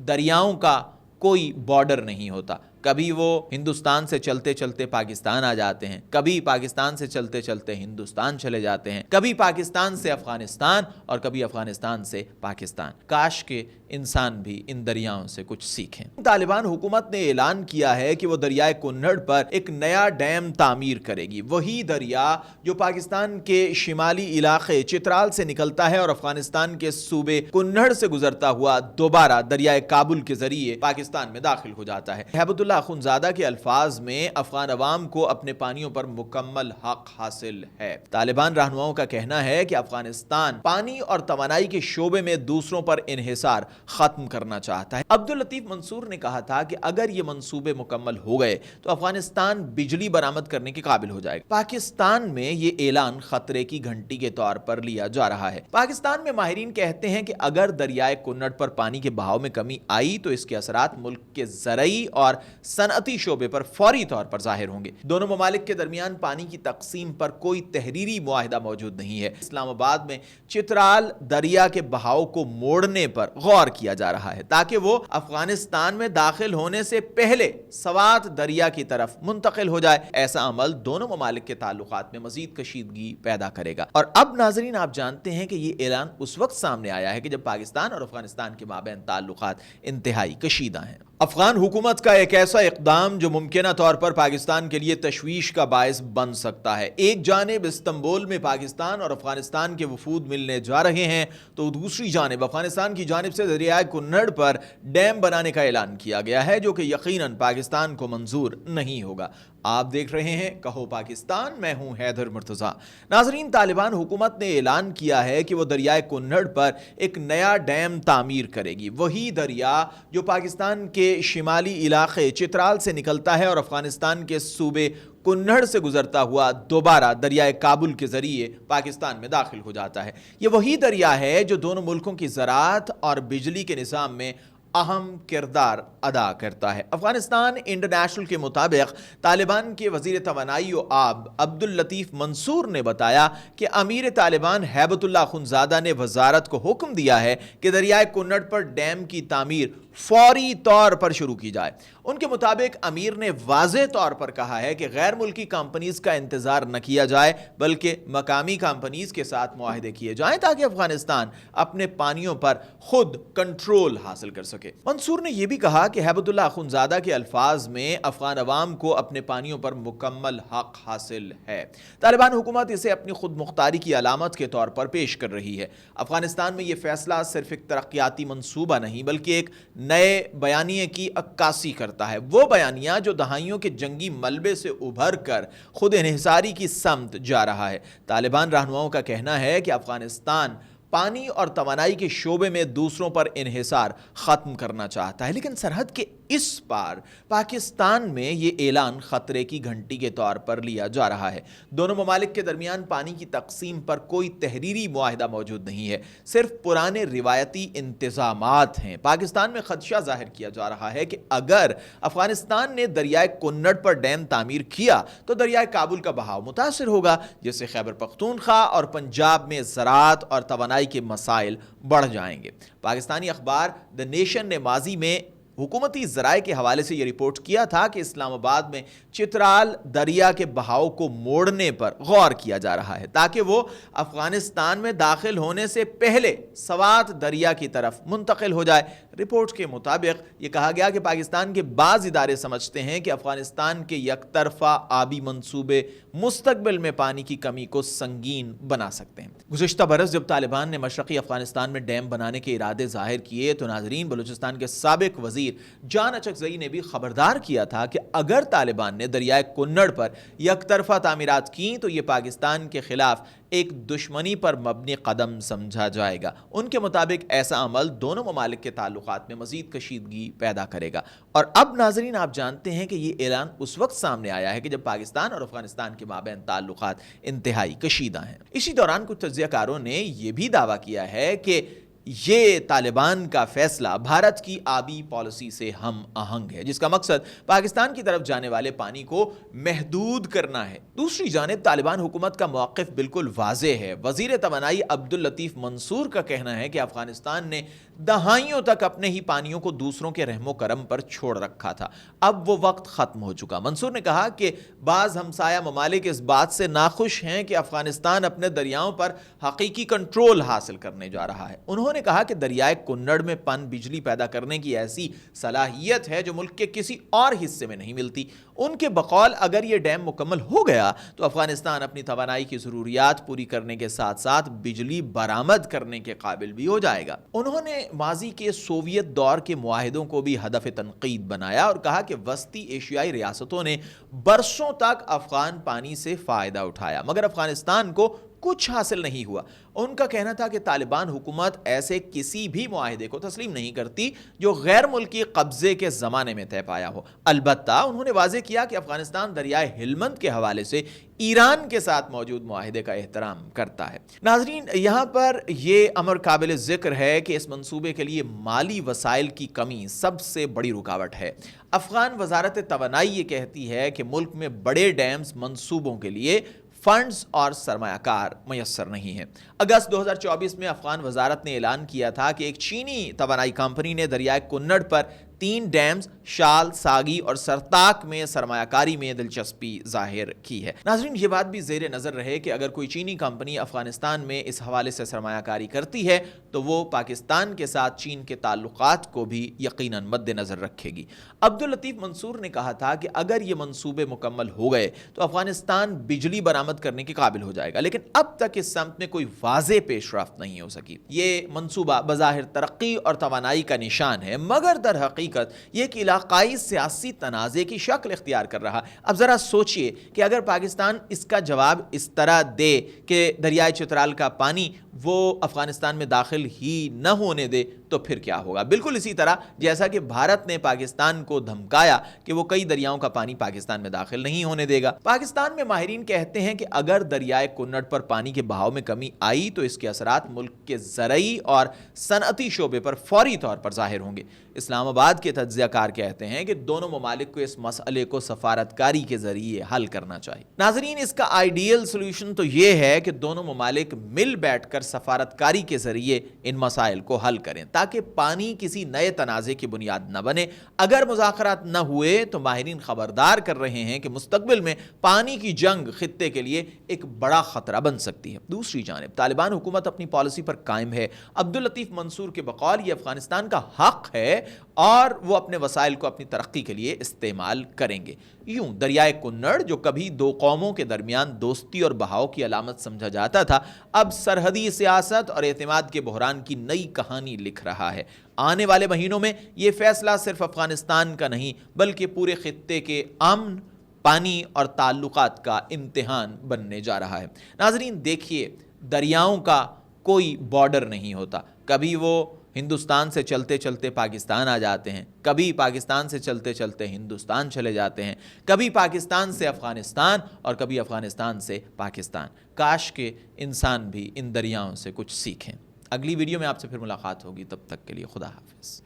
دریاؤں کا کوئی بارڈر نہیں ہوتا. کبھی وہ ہندوستان سے چلتے چلتے پاکستان آ جاتے ہیں، کبھی پاکستان سے چلتے چلتے ہندوستان چلے جاتے ہیں، کبھی پاکستان سے افغانستان اور کبھی افغانستان سے پاکستان. کاش کہ انسان بھی ان دریاؤں سے کچھ سیکھیں. طالبان حکومت نے اعلان کیا ہے کہ وہ دریائے کنڑ پر ایک نیا ڈیم تعمیر کرے گی. وہی دریا جو پاکستان کے شمالی علاقے چترال سے نکلتا ہے اور افغانستان کے صوبے کنڑ سے گزرتا ہوا دوبارہ دریائے کابل کے ذریعے پاکستان میں داخل ہو جاتا ہے. ہیبت اللہ اخندزادہ کے الفاظ میں افغان عوام کو اپنے پانیوں پر مکمل حق حاصل ہے. طالبان رہنماؤں کا کہنا ہے کہ افغانستان پانی اور توانائی کے شعبے میں دوسروں پر انحصار ختم کرنا چاہتا ہے. عبداللطیف منصور نے کہا تھا کہ اگر یہ منصوبے مکمل ہو گئے تو افغانستان بجلی برآمد کرنے کے قابل ہو جائے گا. پاکستان میں یہ اعلان خطرے کی گھنٹی کے طور پر لیا جا رہا ہے. پاکستان میں ماہرین کہتے ہیں کہ اگر دریائے کنڑ پر پانی کے بہاؤ میں کمی آئی تو اس کے اثرات ملک کے زرعی اور صنعتی شعبے پر فوری طور پر ظاہر ہوں گے. دونوں ممالک کے درمیان پانی کی تقسیم پر کوئی تحریری معاہدہ موجود نہیں ہے. اسلام آباد میں چترال دریا کے بہاؤ کو موڑنے پر غور کیا جا رہا ہے تاکہ وہ افغانستان میں داخل ہونے سے پہلے سوات دریا کی طرف منتقل ہو جائے. ایسا عمل دونوں ممالک کے تعلقات میں مزید کشیدگی پیدا کرے گا. اور اب ناظرین آپ جانتے ہیں کہ یہ اعلان اس وقت سامنے آیا ہے کہ جب پاکستان اور افغانستان کے مابین تعلقات انتہائی کشیدہ ہیں. افغان حکومت کا ایک ایسا اقدام جو ممکنہ طور پر پاکستان کے لیے تشویش کا باعث بن سکتا ہے. ایک جانب استنبول میں پاکستان اور افغانستان کے وفود ملنے جا رہے ہیں تو دوسری جانب افغانستان کی جانب سے دریائے کنڑ پر ڈیم بنانے کا اعلان کیا گیا ہے جو کہ یقیناً پاکستان کو منظور نہیں ہوگا. آپ دیکھ رہے ہیں کہو پاکستان، میں ہوں حیدر مرتضیٰ. ناظرین طالبان حکومت نے اعلان کیا ہے کہ وہ دریائے کنڑ پر ایک نیا ڈیم تعمیر کرے گی. وہی دریا جو پاکستان کے شمالی علاقے چترال سے نکلتا ہے اور افغانستان کے صوبے کنڑ سے گزرتا ہوا دوبارہ دریائے کابل کے ذریعے پاکستان میں داخل ہو جاتا ہے. یہ وہی دریا ہے جو دونوں ملکوں کی زراعت اور بجلی کے نظام میں اہم کردار ادا کرتا ہے. افغانستان انٹرنیشنل کے مطابق طالبان کے وزیر توانائی و آب عبداللطیف منصور نے بتایا کہ امیر طالبان ہیبت اللہ اخندزادہ نے وزارت کو حکم دیا ہے کہ دریائے کنڑ پر ڈیم کی تعمیر فوری طور پر شروع کی جائے. ان کے مطابق امیر نے واضح طور پر کہا ہے کہ غیر ملکی کمپنیز کا انتظار نہ کیا جائے بلکہ مقامی کمپنیز کے ساتھ معاہدے کیے جائیں تاکہ افغانستان اپنے پانیوں پر خود کنٹرول حاصل کر سکے. منصور نے یہ بھی کہا کہ ہیبت اللہ اخندزادہ کے الفاظ میں افغان عوام کو اپنے پانیوں پر مکمل حق حاصل ہے. طالبان حکومت اسے اپنی خود مختاری کی علامت کے طور پر پیش کر رہی ہے. افغانستان میں یہ فیصلہ صرف ایک ترقیاتی منصوبہ نہیں بلکہ ایک نئے بیانیے کی عکاسی کرتا ہے. وہ بیانیہ جو دہائیوں کے جنگی ملبے سے ابھر کر خود انحصاری کی سمت جا رہا ہے. طالبان رہنماؤں کا کہنا ہے کہ افغانستان پانی اور توانائی کے شعبے میں دوسروں پر انحصار ختم کرنا چاہتا ہے، لیکن سرحد کے اس پار پاکستان میں یہ اعلان خطرے کی گھنٹی کے طور پر لیا جا رہا ہے. دونوں ممالک کے درمیان پانی کی تقسیم پر کوئی تحریری معاہدہ موجود نہیں ہے، صرف پرانے روایتی انتظامات ہیں. پاکستان میں خدشہ ظاہر کیا جا رہا ہے کہ اگر افغانستان نے دریائے کنڑ پر ڈیم تعمیر کیا تو دریائے کابل کا بہاؤ متاثر ہوگا، جس سے خیبر پختونخوا اور پنجاب میں زراعت اور توانائی کے مسائل بڑھ جائیں گے. پاکستانی اخبار دی نیشن نے ماضی میں حکومتی ذرائع کے حوالے سے یہ رپورٹ کیا تھا کہ اسلام آباد میں چترال دریا کے بہاؤ کو موڑنے پر غور کیا جا رہا ہے تاکہ وہ افغانستان میں داخل ہونے سے پہلے سوات دریا کی طرف منتقل ہو جائے. رپورٹ کے مطابق یہ کہا گیا کہ پاکستان کے بعض ادارے سمجھتے ہیں کہ افغانستان کے یک طرفہ آبی منصوبے مستقبل میں پانی کی کمی کو سنگین بنا سکتے ہیں. گزشتہ برس جب طالبان نے مشرقی افغانستان میں ڈیم بنانے کے ارادے ظاہر کیے تو ناظرین بلوچستان کے سابق وزیر جان اچکزئی نے بھی خبردار کیا تھا کہ اگر طالبان نے دریائے کنڑ پر یک طرفہ تعمیرات کی تو یہ پاکستان کے خلاف ایک دشمنی پر مبنی قدم سمجھا جائے گا. ان کے مطابق ایسا عمل دونوں ممالک کے تعلقات میں مزید کشیدگی پیدا کرے گا. اور اب ناظرین آپ جانتے ہیں کہ یہ اعلان اس وقت سامنے آیا ہے کہ جب پاکستان اور افغانستان کے مابین تعلقات انتہائی کشیدہ ہیں. اسی دوران کچھ تجزیہ کاروں نے یہ بھی دعویٰ کیا ہے کہ یہ طالبان کا فیصلہ بھارت کی آبی پالیسی سے ہم آہنگ ہے، جس کا مقصد پاکستان کی طرف جانے والے پانی کو محدود کرنا ہے۔ دوسری جانب طالبان حکومت کا موقف بالکل واضح ہے۔ وزیر توانائی عبداللطیف منصور کا کہنا ہے کہ افغانستان نے دہائیوں تک اپنے ہی پانیوں کو دوسروں کے رحم و کرم پر چھوڑ رکھا تھا، اب وہ وقت ختم ہو چکا۔ منصور نے کہا کہ بعض ہمسایہ ممالک اس بات سے ناخوش ہیں کہ افغانستان اپنے دریاؤں پر حقیقی کنٹرول حاصل کرنے جا رہا ہے۔ انہوں نے کہا کہ دریائے کنڑ میں پن بجلی پیدا کرنے کی ایسی صلاحیت ہے جو ملک کے کسی اور حصے میں نہیں ملتی۔ ان کے بقول اگر یہ ڈیم مکمل ہو گیا تو افغانستان اپنی توانائی کی ضروریات پوری کرنے کے ساتھ ساتھ بجلی برآمد کرنے کے قابل بھی ہو جائے گا۔ انہوں نے ماضی کے سوویت دور کے معاہدوں کو بھی ہدف تنقید بنایا اور کہا کہ وسطی ایشیائی ریاستوں نے برسوں تک افغان پانی سے فائدہ اٹھایا مگر افغانستان کو کچھ حاصل نہیں ہوا۔ ان کا کہنا تھا کہ طالبان حکومت ایسے کسی بھی معاہدے کو تسلیم نہیں کرتی جو غیر ملکی قبضے کے زمانے میں طے پایا ہو۔ البتہ انہوں نے واضح کیا کہ افغانستان دریائے ہلمند کے حوالے سے ایران کے ساتھ موجود معاہدے کا احترام کرتا ہے۔ ناظرین، یہاں پر یہ امر قابل ذکر ہے کہ اس منصوبے کے لیے مالی وسائل کی کمی سب سے بڑی رکاوٹ ہے۔ افغان وزارت توانائی یہ کہتی ہے کہ ملک میں بڑے ڈیمز منصوبوں کے لیے فنڈز اور سرمایہ کار میسر نہیں ہیں۔ اگست 2024 میں افغان وزارت نے اعلان کیا تھا کہ ایک چینی توانائی کمپنی نے دریائے کنڑ پر 3 ڈیمز شال، ساگی اور سرتاک میں سرمایہ کاری میں دلچسپی ظاہر کی ہے۔ ناظرین، یہ بات بھی زیر نظر رہے کہ اگر کوئی چینی کمپنی افغانستان میں اس حوالے سے سرمایہ کاری کرتی ہے تو وہ پاکستان کے ساتھ چین کے تعلقات کو بھی یقیناً مد نظر رکھے گی۔ عبداللطیف منصور نے کہا تھا کہ اگر یہ منصوبے مکمل ہو گئے تو افغانستان بجلی برآمد کرنے کے قابل ہو جائے گا، لیکن اب تک اس سمت میں کوئی واضح پیش رفت نہیں ہو سکی۔ یہ منصوبہ بظاہر ترقی اور توانائی کا نشان ہے مگر در حقیقت یہ ایک علاقائی سیاسی تنازع کی شکل اختیار کر رہا۔ اب ذرا سوچئے کہ اگر پاکستان اس کا جواب اس طرح دے کہ دریائے چترال کا پانی وہ افغانستان میں داخل ہی نہ ہونے دے تو پھر کیا ہوگا؟ بالکل اسی طرح جیسا کہ بھارت نے پاکستان کو دھمکایا کہ وہ کئی دریاؤں کا پانی پاکستان میں داخل نہیں ہونے دے گا۔ پاکستان میں ماہرین کہتے ہیں کہ اگر دریائے کنڑ پر پانی کے بہاؤ میں کمی آئی تو اس کے اثرات ملک کے زرعی اور صنعتی شعبے پر فوری طور پر ظاہر ہوں گے۔ اسلام آباد کے تجزیہ کار کہتے ہیں کہ دونوں ممالک کو اس مسئلے کو سفارتکاری کے ذریعے حل کرنا چاہیے۔ ناظرین، اس کا آئیڈیل سولوشن تو یہ ہے کہ دونوں ممالک مل بیٹھ کر سفارتکاری کے ذریعے ان مسائل کو حل کریں تاکہ پانی کسی نئے تنازع کی بنیاد نہ بنے۔ اگر مذاکرات نہ ہوئے تو ماہرین خبردار کر رہے ہیں کہ مستقبل میں پانی کی جنگ خطے کے لیے ایک بڑا خطرہ بن سکتی ہے۔ دوسری جانب طالبان حکومت اپنی پالیسی پر قائم ہے۔ عبداللطیف منصور کے بقول یہ افغانستان کا حق ہے اور وہ اپنے وسائل کو اپنی ترقی کے لیے استعمال کریں گے۔ یوں دریائے کنڑ جو کبھی دو قوموں کے درمیان دوستی اور بہاؤ کی علامت سمجھا جاتا تھا، اب سرحدی سیاست اور اعتماد کے بحران کی نئی کہانی لکھ رہا ہے۔ آنے والے مہینوں میں یہ فیصلہ صرف افغانستان کا نہیں بلکہ پورے خطے کے امن، پانی اور تعلقات کا امتحان بننے جا رہا ہے۔ ناظرین دیکھیے، دریاؤں کا کوئی بارڈر نہیں ہوتا، کبھی وہ ہندوستان سے چلتے چلتے پاکستان آ جاتے ہیں، کبھی پاکستان سے چلتے چلتے ہندوستان چلے جاتے ہیں، کبھی پاکستان سے افغانستان اور کبھی افغانستان سے پاکستان۔ کاش کہ انسان بھی ان دریاؤں سے کچھ سیکھیں۔ اگلی ویڈیو میں آپ سے پھر ملاقات ہوگی، تب تک کے لیے خدا حافظ۔